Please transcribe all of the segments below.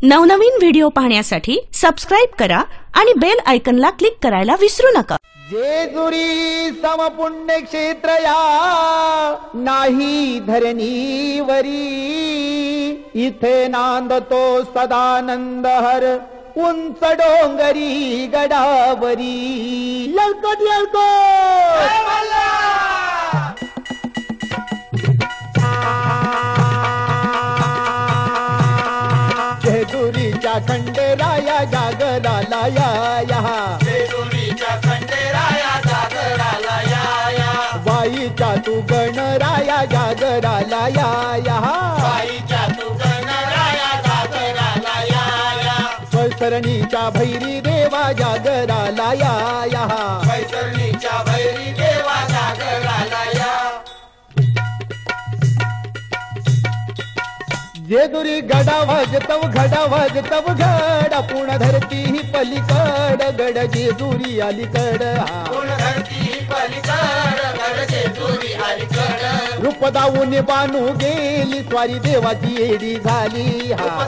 नवनवीन व्हिडिओ पाहण्यासाठी सबस्क्राइब करा आणि बेल आयकॉनला क्लिक करायला विसरू नका। जेजुरी समपुण्य क्षेत्र या नाही धरणीवरी, इथे नांदतो सदानंद हर उंच डोंगरी गडावरी। येळकोट येळकोट जेजुरीच्या खंडेराया जागराला या, जेजुरीच्या खंडेराया जागराला या, बाईच्या तू गणराया जागराला या, बाईच्या तू गणराया जागराला या, वैतरणीच्या भैरी देवा जागराला या, वैतरणीच्या भैरी देवा जागराला या। जेजुरी गडा वाजतव घड पुण धरती ही पलीकड गड जेजुरी अलीकड, पुण धरती पलीकड गड जेजुरी अलीकड, रूप दावून बानू गेली स्वारी देवाची येडी झाली,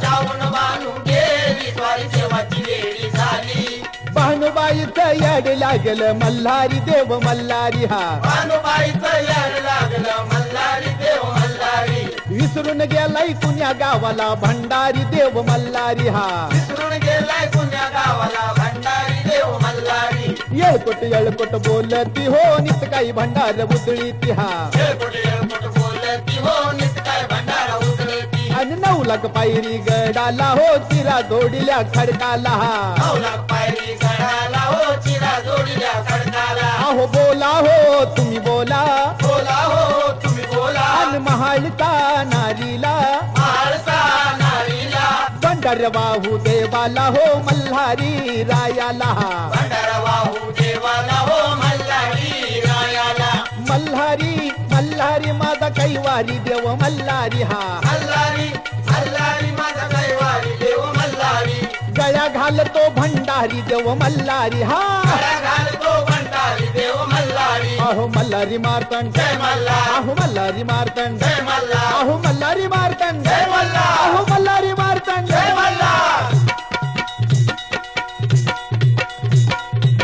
जाऊन बानू गेली स्वारी देवाची येडी झाली। भानुबाईचं याड लागल मल्हारी देव मल्हारी, भानुबाईचं याड लागलं मल्हारी देव मल्हारी, विसरून गेलाय कुण्या गावाला भंडारी देव मल्हारी, विसरून गेलाय कुण्या गावाला भंडारी देव मल्हारी। येळकोट बोलती हो नित काही भंडार उतळी ती, येळकोट बोलती हो नित काय भंडारा उतरती, आणि 9 लाख पायरी गडाला हो चिरा जोडिल्या खडकाला, 9 लाख पायरी गडाला हो चिरा जोडल्या खडकाला। अहो बोला हो तुम्ही बोला, बोला हो तुम्ही बोला, आणि महालता नारीला महाळसा नारीला, भंडार वाहू देवाला हो मल्हारी रायाला, भंडारा वाहू देवाला हो मल्हारी रायाला, मल्हारी मल्हारी माझा कैवारी देव मल्हारी, मल्हारी मल्हारी माझा कैवारी देव मल्हारी, गळ्या घालतो भंडारी देव मल्हारी, गळा घालतो भंडारी देव मल्हारी। अहो मल्हारी मार्तंड जय मल्हार, अहो मल्हारी मार्तंड, जय मल्हार, अहो मल्हारी मार्तंड, जय मल्हार, अहो मल्हारी मार्तंड, जय मल्हार।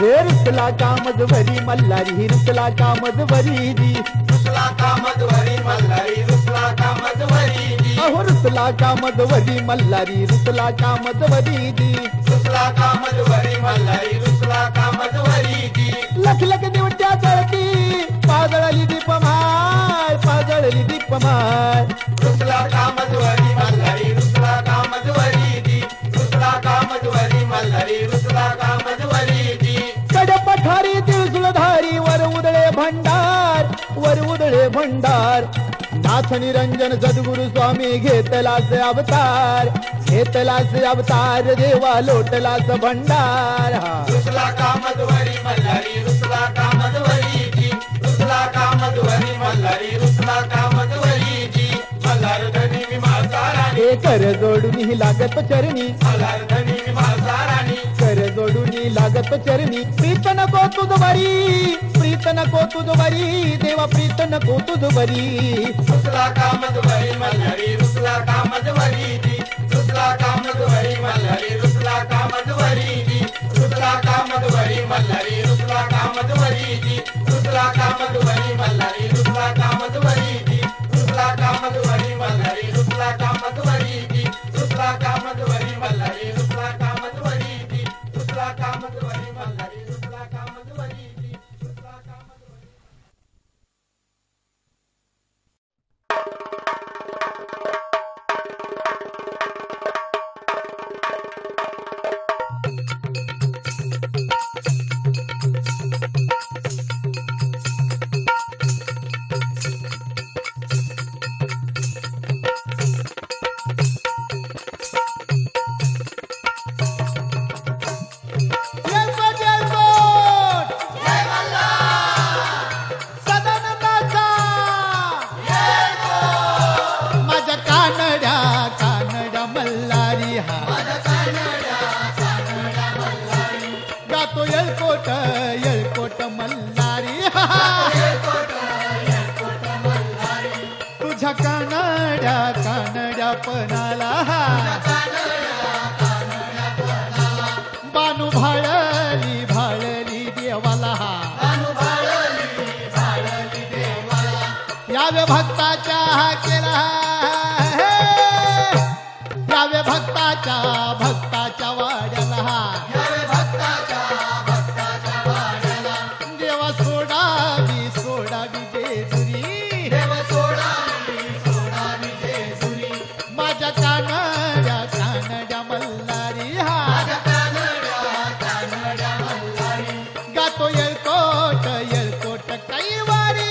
हे रुसला कामदवरी मल्हारी रुसला कामदवरी दी, रुसला कामदवरी मल्हारी रुसला कामदवरी दी, अहो रुसला कामदवरी मल्हारी रुसला कामदवरी दी, रुसला कामदवरी मल्हारी रुसला कामदवरी दी, लख लख दिवट्या जळती पाजळली दीपमाळ पाजळली दीपमाळ, रुसला कामदवरी मल्हारी रुसला कामदवरी दी, रुसला कामदवरी मल्हारी रुसला कामदवरी दी, कड पठारी तिळसुळधारी वर उदळे भंडार, नाथ निरंजन सद्गुरु स्वामी घेतलाच अवतार देवा लोटलाच भंडार, रुसला कामदवरी मल्हारी रुसला कामदवरी दी, रुसला कामदवरी मल्हारी रुसला कामदवरी दी, मल्हार धनी मी माळसाराणी, हे कर जोडून ही लागत चरणी, मल्हार धनी मी माळसाराणी, कर जोडून लागत चरणी, प्रीत नको तुझ बरी, प्रीत नको तुझ बरी देवा प्रीत नको तुझ बरी, रुसला कामदवरी मल्हारी रुसला कामदवरी दी, रुसला कामदवरी मल्हारी रुसला कामदवरी दी, रुसला कामदवरी मल्हारी रुसला कामदवरी दी, रुसला कामदवरी मल्हारी रुसला कामदवरी दी, रुसला कामदवरी मल्हारी रुसला कामदवरी दी, रुसला कामदवरी मल्हारी रुसला कामदवरी दी, रुसला कामदवरी मल्हारी रुसला कामदवरी दी, रुसला कामदवरी। गातो येळकोट मल्हारी, तुझ्या कानड्या पणाला यावे भक्ताच्या केला यावे भक्ताच्या वाड्याला देवा सोडावी जेजुरी माझ्या कानड्या मल्हारी गातो येळकोट कैवारी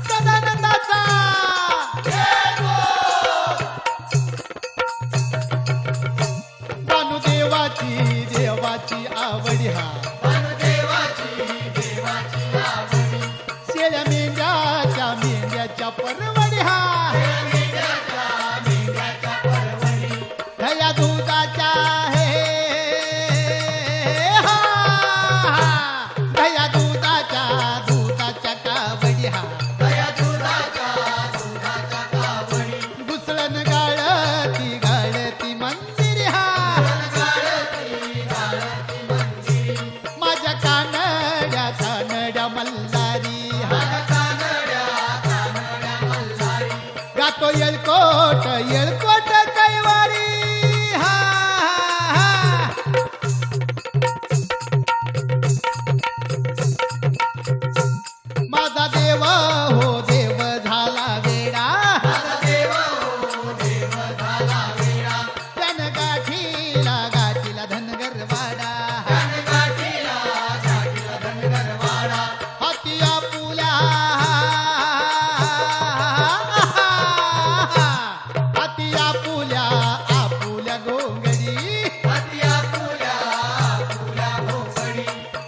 सदानंदाचा देवाची आवडी शेळ्या मेंढ्याच्या परवडी दया दुधाच्या दया दुधाच्या कावडी घुसळण गाळती मंदिर माझ्या कानड्या मल्हारी गातो येळकोट कैवारी माझा देव हो देव झाला वेडा त्यानं गाठीला धनगरवाडा हाती आपुल्या गोंगडी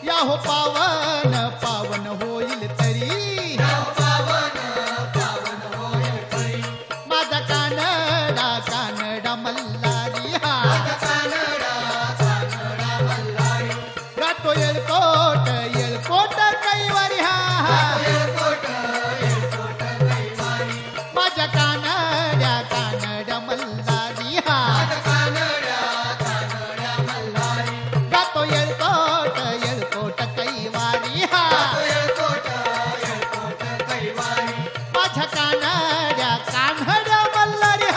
या हो पावन होईल तरी माझा कानडा मल्हारी गातो येळकोट कैवारी माझ्या कानड्या मल्हारी गातो येळकोट कैवारी माझ्या कानड्या मल्हारी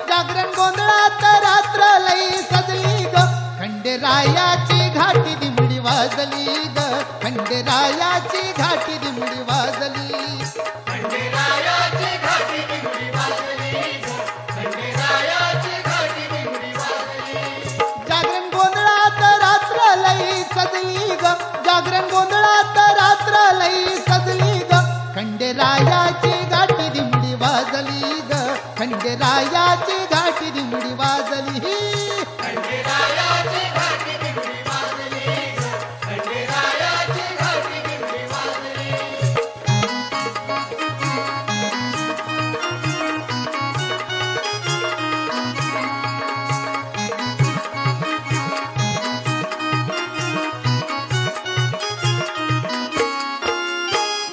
जागरण गोंधळात रात्र लई सजली ग खंडेरायाची घाटी दिमडी वाजली ग खंडेरायाची घाटी दिमडी वाजली जागरण गोंधळात रात्र लई सजली ग खंडेरायाची घाटी दिमडी वाजली ग खंडेरायाची घाटी दिमडी वाजली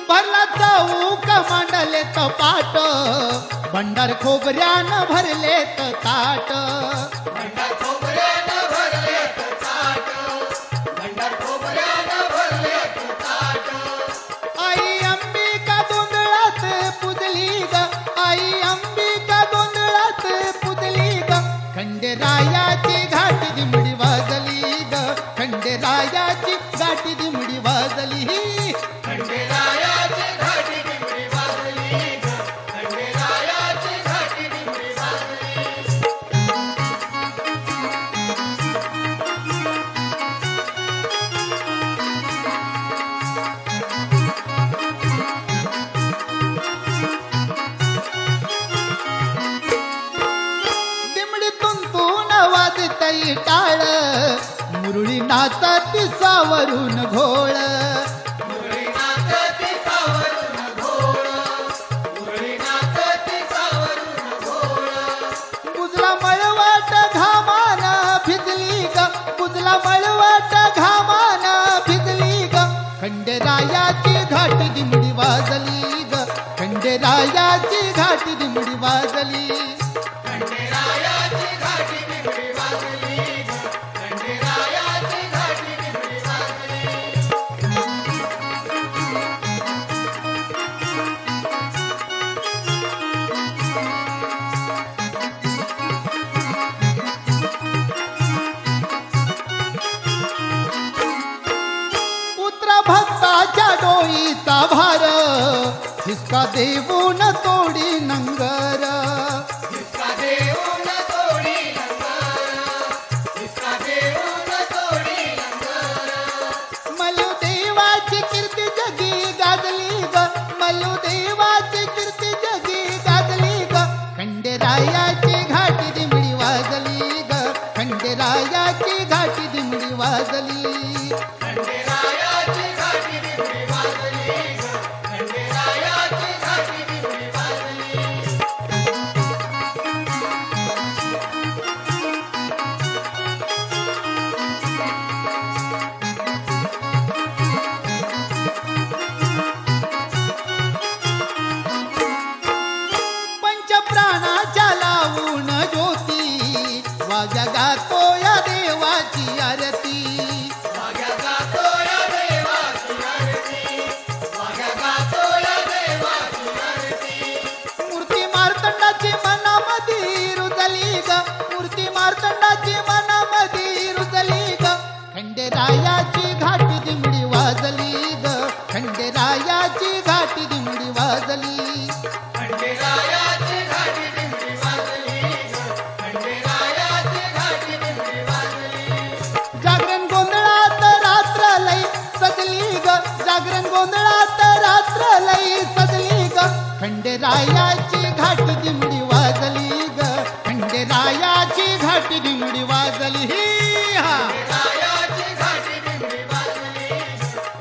भरला जाऊ मांडले पाट भंडार खोबऱ्यानं भरले ताट आई अंबिका गोंधळात पुजली ग आई अंबिका गोंधळात पुजली ग खंडेरायाची घाटी दिमडी वाजली ग खंडेरायाची घाटी दिमडी वाजली खंडेरायाची घाटी दिमडी वाजली ग खंडेरायाची नाचती टाळ मुरळी नाचती सावरून घोळ मुरळी नाचती सावरून घोळ मुरळी नाचती सावरून घोळ बुजला मळवाट घामान भिजली ग बुजला मळवाट घामान भिजली ग खंडेरायाची घाटी दिमडी वाजली ग खंडेरायाची घाटी दिमडी वाजली खंडेरायाची घाटी दिमडी वाजली खंडेरायाची घाटी दिमडी वाजली पुत्र भक्ताच्या डोईचा भार हिसका देऊन तोडी नंगर इसका देऊन तोडी लंगर इसका देऊन तोडी लंगर मलू देवाची कीर्ती जगी गाजली ग मलू देवाची कीर्ती जगी गाजली ग खंडेरायाची घाटी दिमडी वाजली ग खंडेरायाची घाटी दिमडी वाजली खंडेरायाची घाटी दिमडी वाजली खंडेरायाची घाटी दिमडी वाजली पंचप्राणाच्या लावून ज्योती वाजा गातो या देवाची आरती वाग्या गातो या देवाची आरती वाग्या गातो या देवाची आरती मूर्ती मार्तंडाची मनामध्ये रुजली ग मूर्ती मार्तंडाची मनामध्ये रुजली ग खंडेरायाची घाटी दिमडी वाजली ग खंडेरायाची घाटी दिमडी वाजली खंडेरायाची घाटी दिमडी वाजली खंडेरायाची घाटी दिमडी वाजली जागरण गोंधळात रात्र लई सजली ग जागरण गोंधळात रात्र लई सजली ग खंडेरायाची घाटी दिमडी वाजली ग खंडेरायाची घाटी दिमडी वाजली हा खंडेरायाची घाटी दिमडी वाजली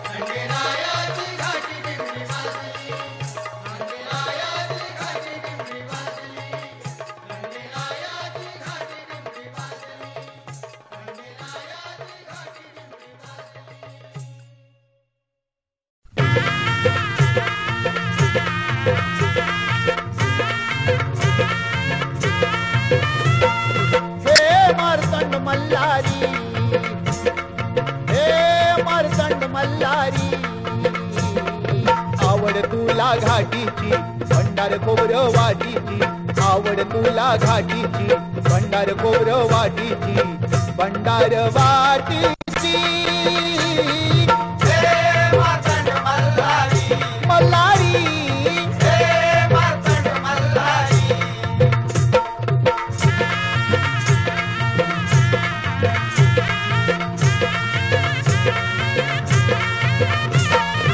खंडेरायाची घाटी दिमडी वाजली खंडेरायाची घाटी दिमडी वाजली खंडेरायाची घाटी दिमडी वाजली खंडेरायाची घाटी दिमडी वाजली हे मार्तंड मल्हारी हे मार्तंड मल्हारी आवड तुला घाटीची भंडार खोबरं वाटीची आवड तुला घाटीची भंडार खोबरं वाटीची भंडार वाटीची हे मार्तंड मल्हारी मल्हारी हे मार्तंड मल्हारी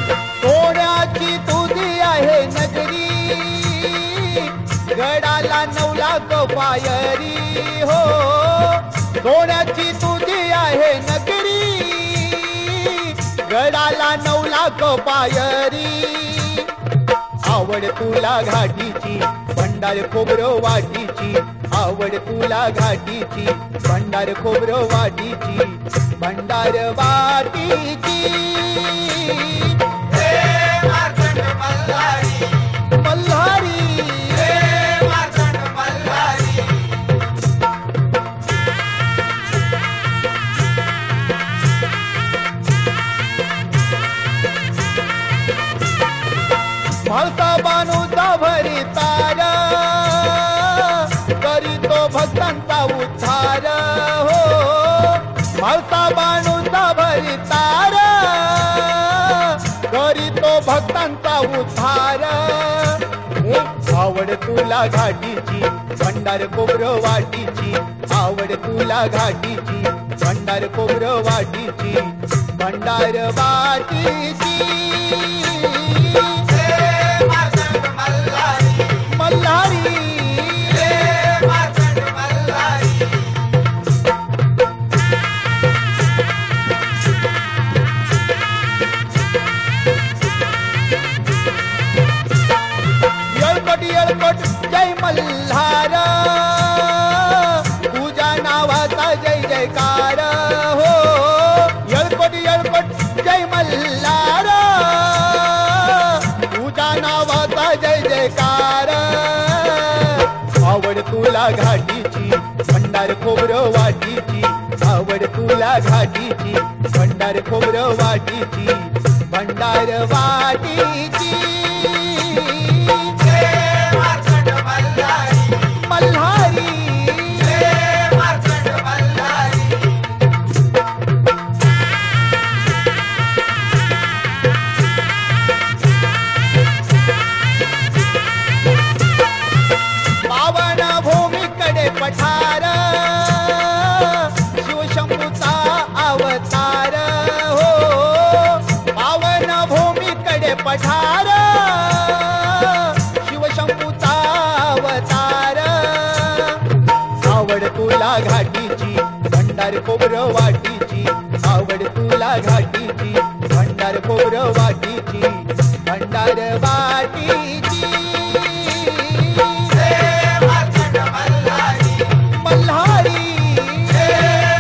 सोन्याची तुझी आहे नगरी गडाला 9 लाख पायरी हो सोन्याची तुझी आहे नगरी गडाला 9 लाख पायरी आवड तुला घाटीची भंडार खोबरं वाटीची आवड तुला घाटीची भंडार खोबरं वाटीची भंडार वाटीची हे मार्तंड मल्हारी मल्हारी हे मार्तंड मल्हारी म्हाळसा बानूचा भरी तार करीतो भक्तांचा उद्धार हो म्हाळसा बानूचा भरी तार करीतो भक्तांचा उद्धार आवड तुला घाटीची भंडार खोबरं वाटीची आवड तुला घाटीची भंडार खोबरं वाटीची भंडार वाटीची हे मार्तंड मल्हारी मल्हारी हे मार्तंड मल्हारी तुला घाटीची भंडार खोबरं वाटीची आवड तुला घाटीची भंडार खोबरं वाटीची भंडार वाटीची मार्कंड मल्हारी मल्हारी मार्कंड मल्हारी पावन भूमीकडे पठार शिवशंभूचा अवतार हो पावन भूमीकडे पठार शिवशंभूचा अवतार आवड तुला घाटीची भंडार खोबरं वाटीची आवड तुला घाटीची भंडार खोबरं वाटीची भंडार वाटीची मार्कंड मल्हारी मल्हारी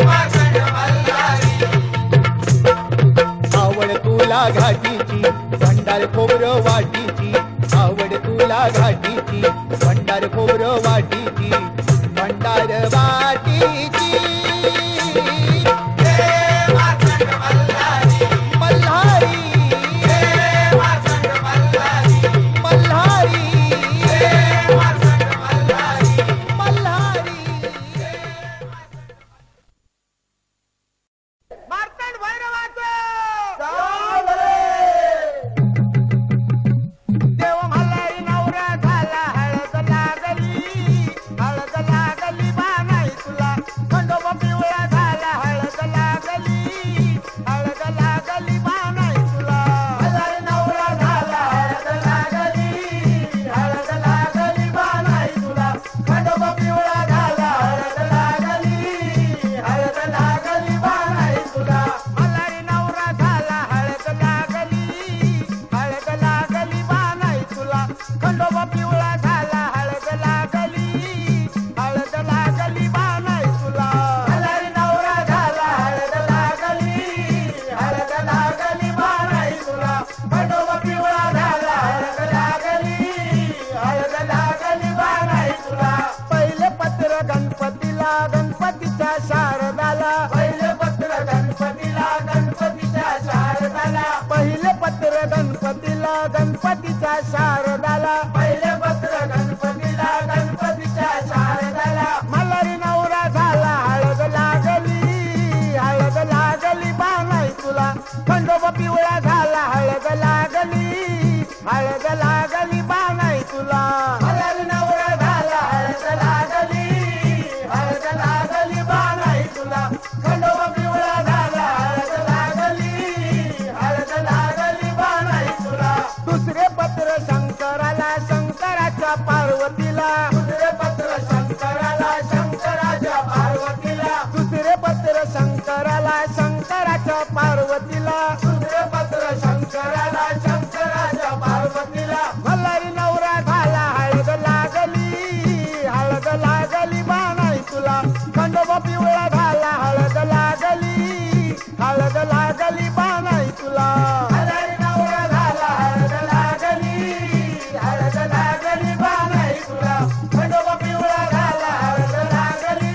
मार्कंड मल्हारी आवड तुला घाटीची भंडार खोबरं वाटीची आवड तुला घाटीची भंडार खोबरं वाटीची भंडार वाटीची मार्कंड मल्हारी मल्हारी मार्कंड मल्हारी मल्हारी मार्कंड मल्हारी मल्हारी मार्कंड भैरवाचं देव मल्हारी नवरा झाला हळद लागली बाणाई तुला खंडोबा पिवळा झाला हळद लागली बाणाई तुला मल्हारी नवरा झाला हळद लागली बाणाई तुला खंडोबा पिवळा झाला हळद लागली बाणाई तुला मल्हारी नवरा झाला हळद लागली बाणाई तुला खंडोबा पिवळा झाला हळद लागली बाणाई तुला मल्हारी नवरा झाला हळद लागली बाणाई तुला खंडोबा पिवळा झाला हळद लागली बाणाई तुला पहिले पत्र गणपतीला गणपतीच्या शारदाला पहिले पत्र गणपतीला गणपतीच्या शारदाला पहिले पत्र गणपतीला गणपतीच्या शारदाला पहिले पत्र गणपतीला गणपतीच्या शारदाला मल्हारी नवरा झाला हळद लागली बाणाई तुला खंडोबा पिवळा झाला हळद लागली बाणाई तुला मल्हारी नवरा झाला हळद लागली बाणाई तुला खंडोबा पिवळा झाला हळद लागली बाणाई तुला दुसरे पत्र शंकराला शंकराच्या पार्वतीला दुसरे पत्र शंकराला शंकराच्या पार्वतीला दुसरे पत्र शंकराला शंकराच्या पार्वतीला दुसरे पत्र शंकराला शंकराच्या पार्वतीला मल्हारी नवरा झाला हळद लागली बाणाई तुला खंडोबा पिवळा झाला हळद लागली बाणाई तुला मल्हारी नवरा झाला हळद लागली बाणाई तुला खंडोबा पिवळा झाला हळद लागली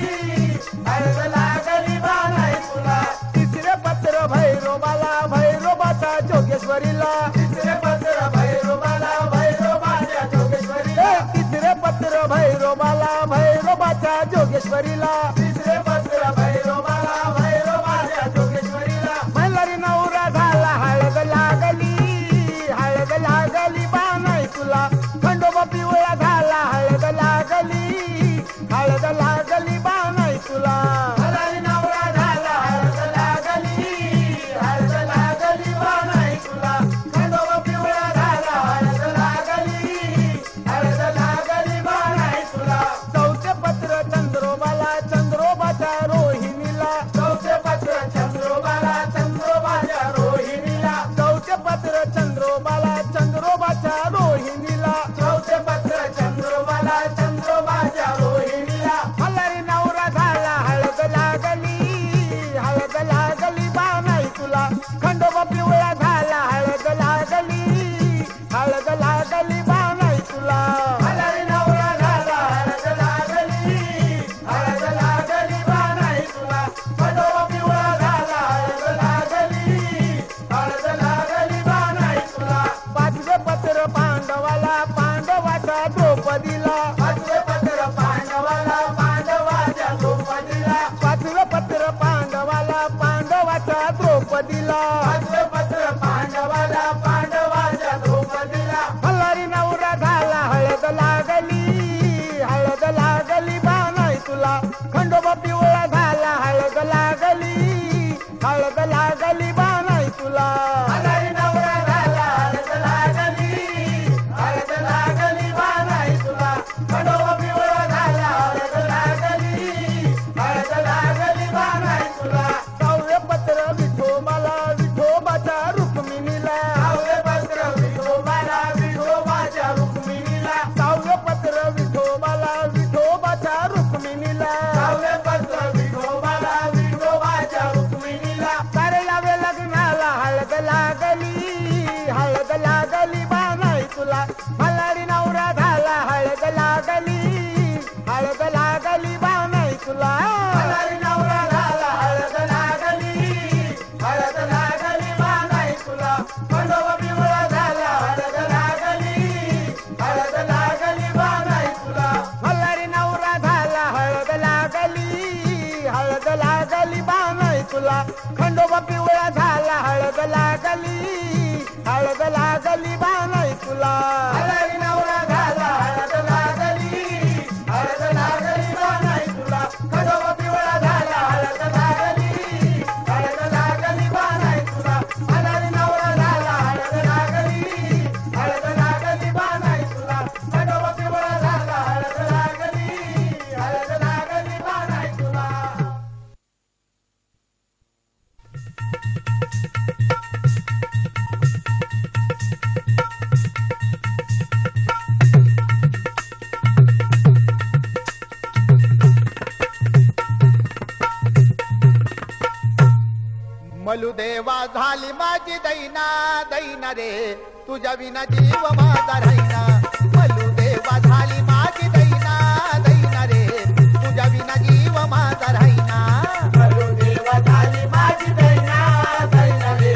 बाणाई तुला तिसरे पत्र भैरोबाचा जोगेश्वरीला तिसरे पत्र भैरोबाच्या जोगेश्वरीला तिसरे पत्र भैरोबाच्या जोगेश्वरीला तिसरे पत्र भैरोबाच्या जोगेश्वरीला मल्हारी नवरा झाला हळद लागली बाणाई तुला खंडोबा पिवळा झाला हळद लागली बाणाई तुला मल्हारी नवरा झाला हळद लागली बाणाई तुला खंडोबा पिवळा झाला हळद लागली बाणाई तुला चौथे पत्र चंद्रोबाच्या रोहिणीला चौथे पत्र चंद्रोबाच्या रोहिणीला चौथे पत्र चंद्रोबाच्या रोहिणीला चौथे पत्र चंद्रोबाच्या रोहिणीला खंडोबा पिवळा झाला हळद लागली बानाई तुला हलरी नवरा झाला हळद लागली बानाई तुला खंडोबा पिवळा झाला हळद लागली बानाई तुला हलरी नवरा झाला हळद लागली बानाई तुला खंडोबा पिवळा झाला हळद लागली बानाई तुला. मलुदेवा झाली माझी दैना दैना रे तुझ्या विना जीव माझा राहिना. मलुदेवा झाली माझी दैना दैना रे तुझ्या विना जीव माझा राहिना. मलुदेवा झाली माझी दैना दैना रे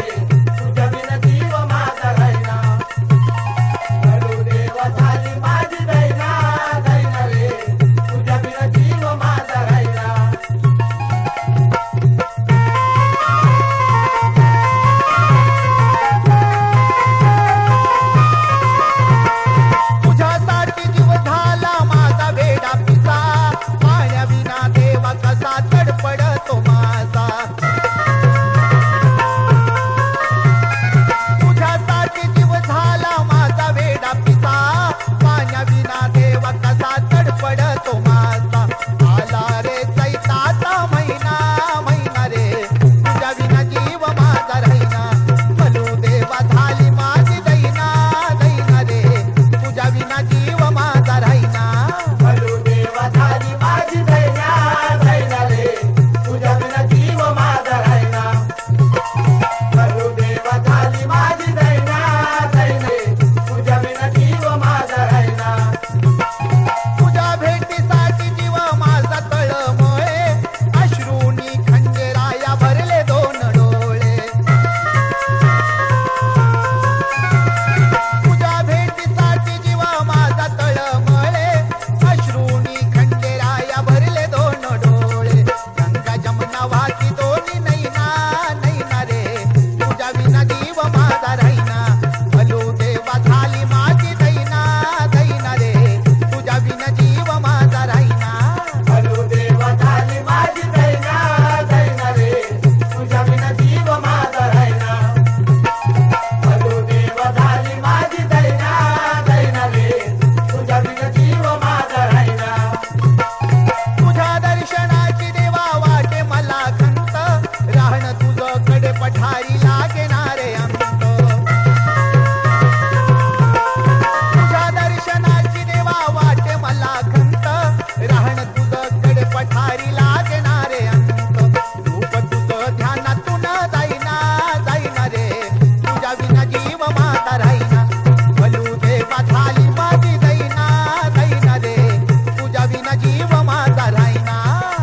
तुझ्या विना जीव माझा राहिना. मलुदेवा झाली माझी दैना दैना रे तुझ्या विना जीव माझा राहिना. तुझ्यासाठी जीव झाला माझा वेडा पिसा पाण्या विना देवा कसा तडपडतो माझा. तुझ्यासाठी जीव झाला माझा वेडा पिसा पाण्या विना देवा कसा तडपडतो माझा. आला रे चैताचा महिना महिना रे तुझ्या विना जीव माझा राहिना. मलुदेवा झाली माझी दैना दैना रे तुझ्या विना जीव माझा राहिना. मलुदेवा झाली माझी दैना दैना रे तुझ्या विना जीव माझा राहिना. मलुदेवा झाली माझी दैना दैना रे तुझ्या विना जीव माझा राहिना. तुझ्या भेटीसाठी जीव माझा तळमळे अश्रूनी खंडेराया भरले दोन डोळे. तुझ्या भेटीसाठी जीव माझा तळमळे अश्रूनी खंडेराया भरले दोन डोळे. गंगा जमुना वाहती दोन्ही नैना नैना रे तुझ्या विना जीव माझा राहिना. मलुदेवा झाली माझी दैना दैना रे तुझ्या विना जीव माझा राहिना. मलुदेवा झाली माझी दैना दैना रे तुझ्या विना जीव माझा राहिना. मलुदेवा झाली माझी दैना दैना रे तुझ्या विना जीव माझा राहिना. तुझ्या दर्शनाची देवा वाटे मला खंत राहणं तुझं कडे पठारी लागेनारे अंत. तुझ्या दर्शनाची देवा वाटे मला खंत राहणं तुझं कडे पठारी लागेनारे अंत. रूप तुझं ध्यानातून जाईना जाईना रे तुझ्या विना जीव माझा राहिना. मलुदेवा झाली माझी दैना दैना रे तुझ्या विना जीव माझा राहिना.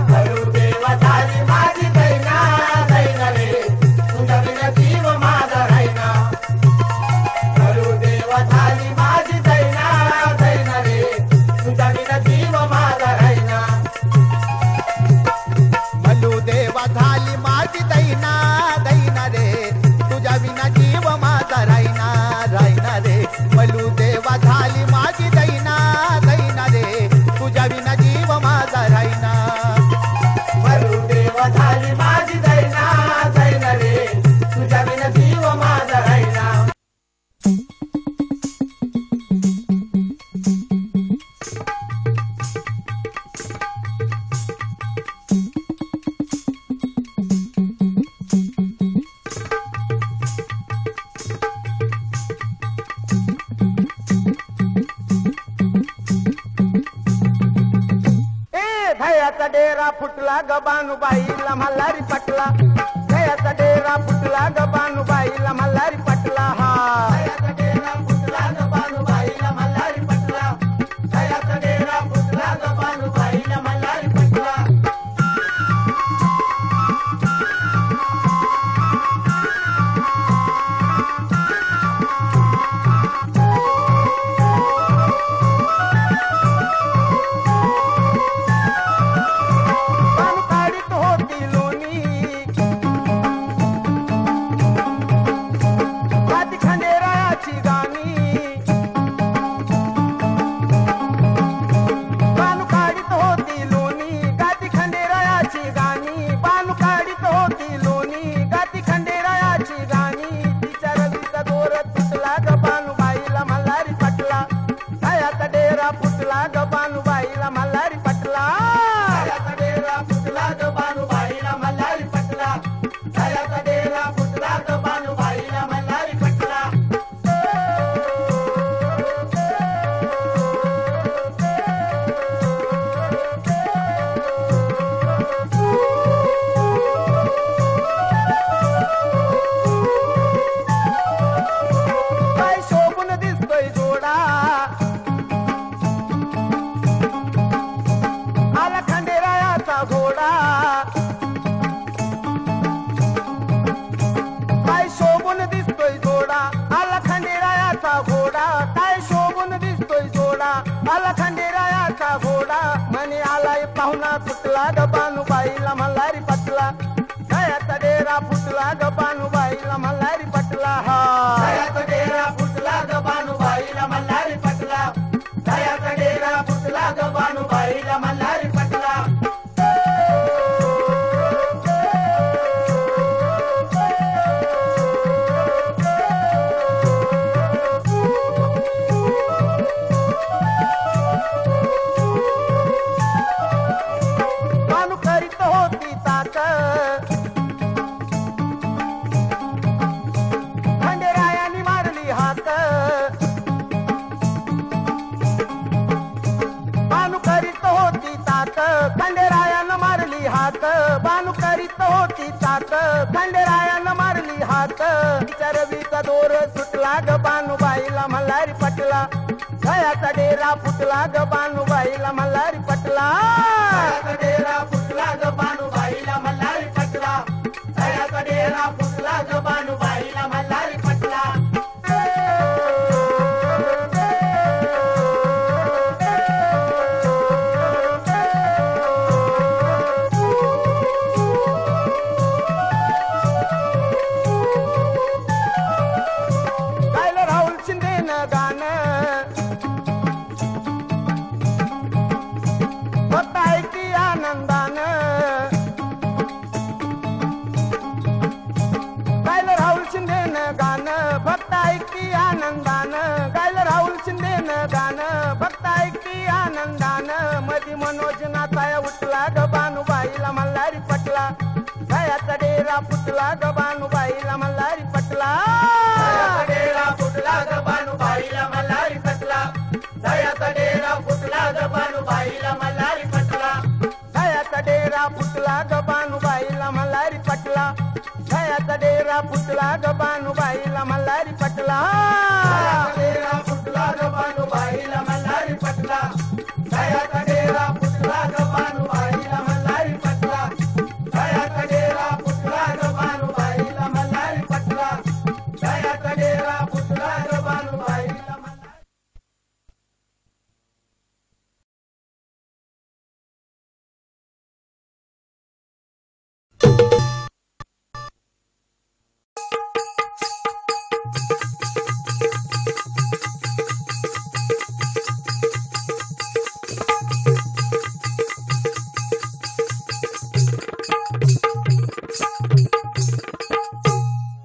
मलुदेवा झाली माझी दैना दैना रे तुझ्या विना जीव माझा राहिना. मलुदेवा झाली माझी दैना दैना रे तुझ्या विना जीव माझा राहिना. मलुदेवा झाली माझी दैना दैना रे तुझ्या विना जीव माझा राहिना राहिना रे. मलुदेवा झाली माझी दैना दैना रे तुझ्या विना जीव माझा राहिना. मलुदेवा झाली माझी दैना दैना रे तुझ्या विना जीव माझा राहिना. धयाचा डेरा फुटला ग बानुबाईला मल्हारी पटला. धयाचा डेरा फुटला ग बानुबाईला मल्हारी पटला. हा धयाचा डेरा फुटला ग बानुबाईला मल्हारी पटला. धयाचा डेरा फुटला ग बानुबाईला मल्हारी पटला. पाहुणा कुठला ग बानुबाईला मल्हारी पटला गळ्याचा डेरा फुटला ग बानुबाईला मल्हारी पटला हा दयाचा डेरा फुटला ग बानुबाईला मल्हारी पटला दयाचा डेरा फुटला ग बानुबाईला मल्हारी पटला बानू करीत होती ताक खंडेरायानी मारली हाक बानू करीत होती ताक खंडेरायानं मारली हाक बानू करीत होती ताक खंडेरायानं मारली हाक चरवीचा दोर सुटला ग बानुबाईला मल्हारी पटला गळ्याचा डेरा फुटला ग बानुबाईला मल्हारी पटला दयाचा डेरा फुटला ग बानुबाईला मल्हारी पटला दयाचा डेरा फुटला ग बानुबाईला मल्हारी पटला गायलं राहुल शिंदेनं गाणं फक्त ऐकी आनंदानं गायलं राहुल शिंदेनं गाणं फक्त ऐकी आनंदानं गायलं राहुल शिंदेनं गाणं फक्त ऐकी आनंदानं मधी मनोज नाचाया उठला ग बानुबाईला मल्हारी पटला गळ्याचा डेरा फुटला ग बानुबाईला मल्हारी पटला दयाचा डेरा फुटला ग बानुबाईला मल्हारी पटला दयाचा डेरा फुटला ग बानुबाईला मल्हारी पटला गळ्याचा डेरा फुटला ग बानुबाईला मल्हारी पटला गळ्याचा डेरा फुटला ग बानुबाईला मल्हारी पटला दयाचा डेरा फुटला ग बानुबाईला मल्हारी पटला दयाचा डेरा फुटला ग बानुबाईला मल्हारी पटला दयाचा डेरा फुटला ग बानुबाईला मल्हारी पटला दयाचा डेरा फुटला ग बानुबाईला मल्हारी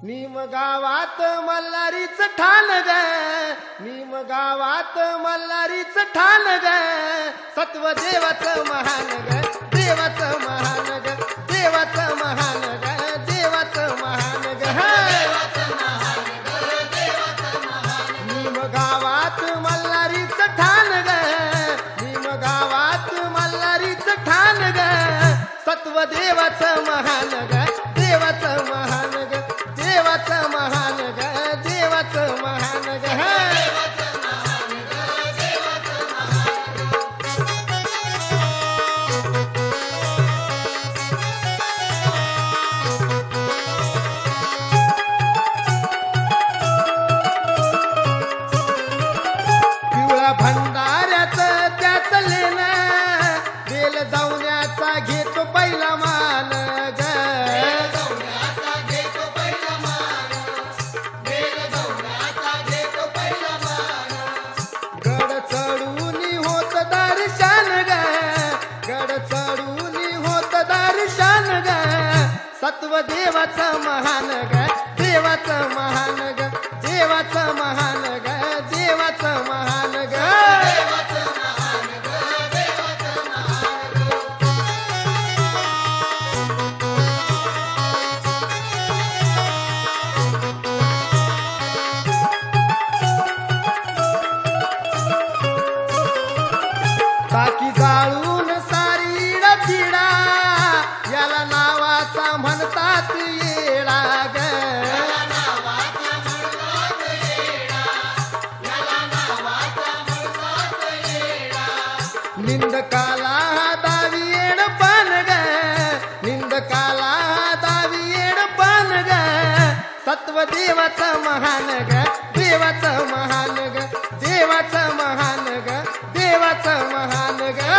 नीम गावात मल्हारीच ठाण ग नीम गावात मल्हारीच ठाण ग सत्व देवाचं महान ग देवाचं महान ग देवाचं महान ग देवाचं महान ग नीम गावात मल्हारीच ठाण ग नीम गावात मल्हारीच ठाण ग सत्व देवाचं महान ग देवाचं महान ग देवाचं महान ग देवाचं महान ग पिवळा भंडाऱ्याचं त्याच लेणं बेल जाऊण्याचा घेतो पहिला मान ग गड चढून होत दर्शन ग गड चढून होत दर्शन ग सत्व देवाचं महान ग देवाचं महान ग देवाचं महान ग देवाचं महान ग टाकी जाळून सारीड पिडा याला नावाचा म्हणतात येडा ग निंदकाला दावी येड पान ग निंदकाला दावी येड पान ग सत्व देवाचं महान ग देवाचं महान ग देवाचं महान ग देवाचं महान ग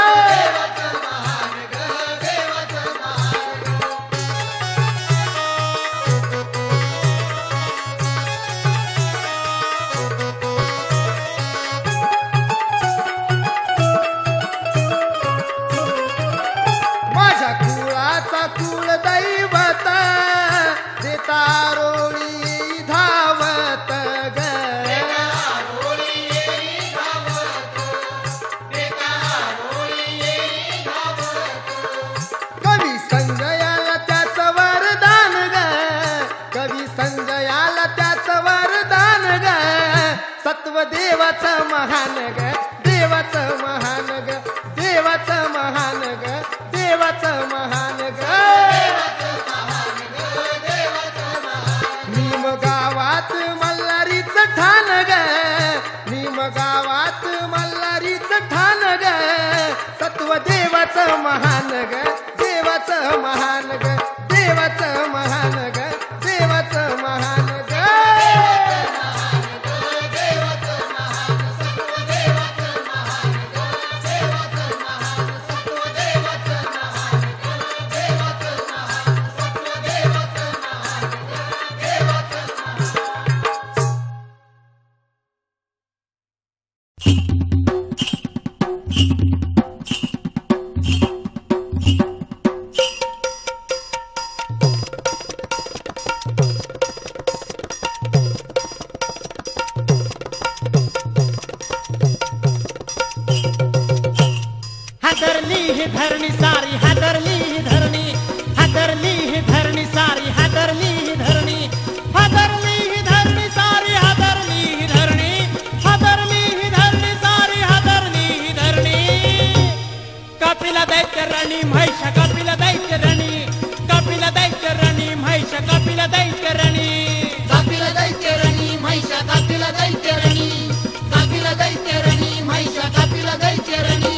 देवाचं महान ग देवाचं महान ग देवाचं महान ग देवाचं महान ग नीम गावात मल्हारीच ठाण ग नीम गावात मल्हारीच ठाण ग सत्व देवाचं महान ग देवाचं महान ग देवाचं महान ग देवाचं महान ग हादरली ही धरणी सारी हादरली ही धरणी हादरली ही धरणी सारी हादरली ही धरणी हादरली ही धरणी सारी हादरली ही धरणी हादरली ही धरणी सारी हादरली ही धरणी कपिला दैत्य रणी महिषा कपिला दैत्य रणी कपिला दैत्य रणी महिषा कपिला दैत्य रणी कपिला दैत्य रणी महिषा कपिला दैत्य रणी कपिला दैत्य रणी महिषा कपिला दैत्य रणी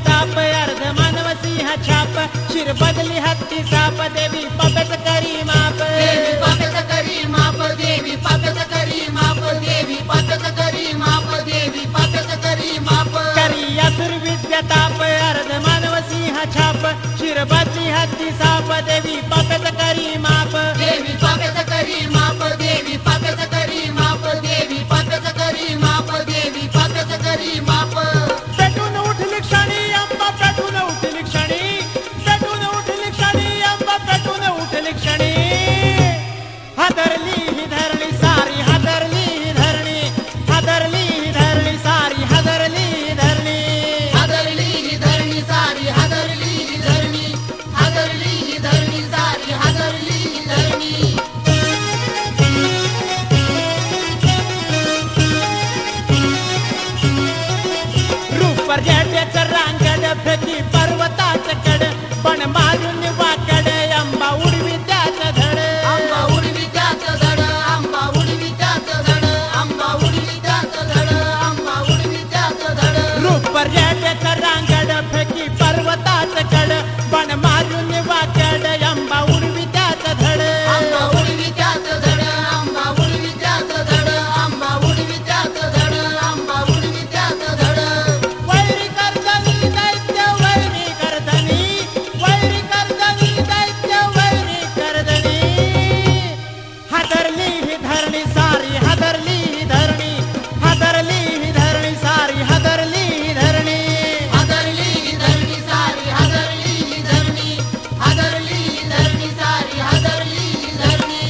ताप अर्ध मानव सिंह छाप शिर बदली हत्ती साप देवी पापेच करी माप देवी पापेच करी माप देवी पापेच करी माप देवी पापेच करी माप देवी पापेच करी माप करी असुर विद्या ताप अर्ध मानव सिंह छाप शिर बदली हत्ती साप देवी पापेच करी माप देवी पापेच करी माप देवी पापेच करी माप देवी पापेच करी माप देवी पापेच करी माप पेटून उठली क्षणी अंबा पेटून उठली क्षणी पेटून उठली क्षणी अंबा पेटून उठली क्षणी हादरली ही धरणी सारी हादरली ही धरणी हादरली ही धरणी सारी हादरली ही धरणी हादरली ही धरणी सारी हादरली ही धरणी हादरली ही धरणी सारी हादरली ही धरणी रूप पर्यटक रांगड फेकी पर्वताच कड पण मारून वाकड अंबा उडवी त्याच धड आंबा उडवी त्याच धड आंबा उडवी त्याच धड आंबा उडवी त्याच धड आंबा उडवी त्याच धड रूप पर्यटक रांगड फेकी पर्वताच कड पण मारून वाकड अंबा उडवी त्याच धड आंबा उडवी त्याच धड आंबा उडवी त्याच धड आंबा उडवी त्याच धड आंबा उडवी त्याच धड वैरी करदनी दैत्य वैरी करदनी वैरी करदनी दैत्य वैरी करदनी हादरली ही धरणी सारी हादरली ही धरणी हादरली ही धरणी सारी हादरली ही धरणी हादरली ही धरणी सारी हादरली ही धरणी हादरली ही धरणी सारी हादरली ही धरणी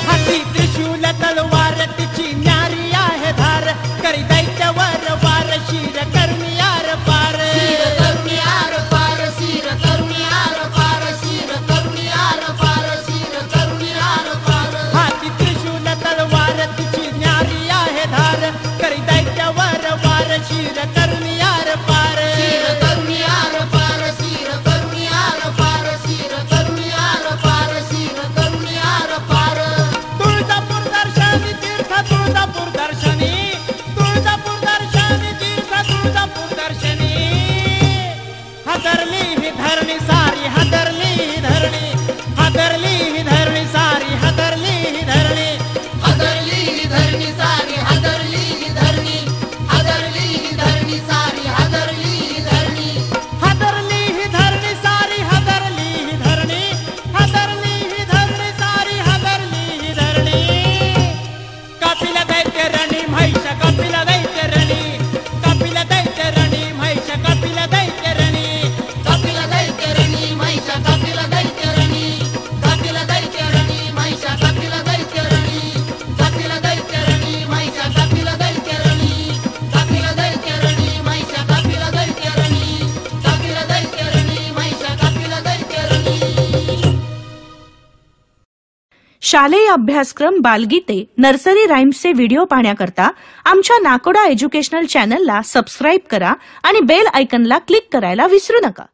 हाती त्रिशूल तलवार तिची न्यारी आहे धार करी दैत्यावर वार शिर करुणी यार पार शीर करुणी आर पार शीर करुणी आर पार शीर करुणी आर पार शीर करुणी आर पार हाती त्रिशूल तलवार तिची न्यारी आहे धार करी दैत्यावर वार शिर करुणी यार पार शीर करुणी आर पार शीर करुणी आर पार शीर करुणी आर पार शीर करुणी आर पार तुळजापूर दर्शनी तीर्थ तुळजापूर दर्शनी तुळजापूर दर्शनी तीर्थ तुळजापूर दर्शनी हादरली ही धरणी सारी हादरली ही धरणी हादरली ही धरणी सारी हादरली ही धरणी हादरली ही धरणी सारी हादरली ही धरणी हादरली ही धरणी सारी हादरली ही धरणी हादरली ही धरणी सारी हादरली ही धरणी हादरली ही धरणी सारी हादरली ही धरणी कपिला दैत्य रणी महिषा कपिला दैत्य रणी कपिला दैत्य रणी महिषा कपिला दैत्य रणी कपिला दैत्य रणी महिषा शालेय अभ्यासक्रम, बालगीते, नर्सरी राईम्सचे व्हिडिओ पाहण्याकरता आमच्या नाकोडा एज्युकेशनल चॅनलला सबस्क्राईब करा आणि बेल आयकॉनला क्लिक करायला विसरू नका.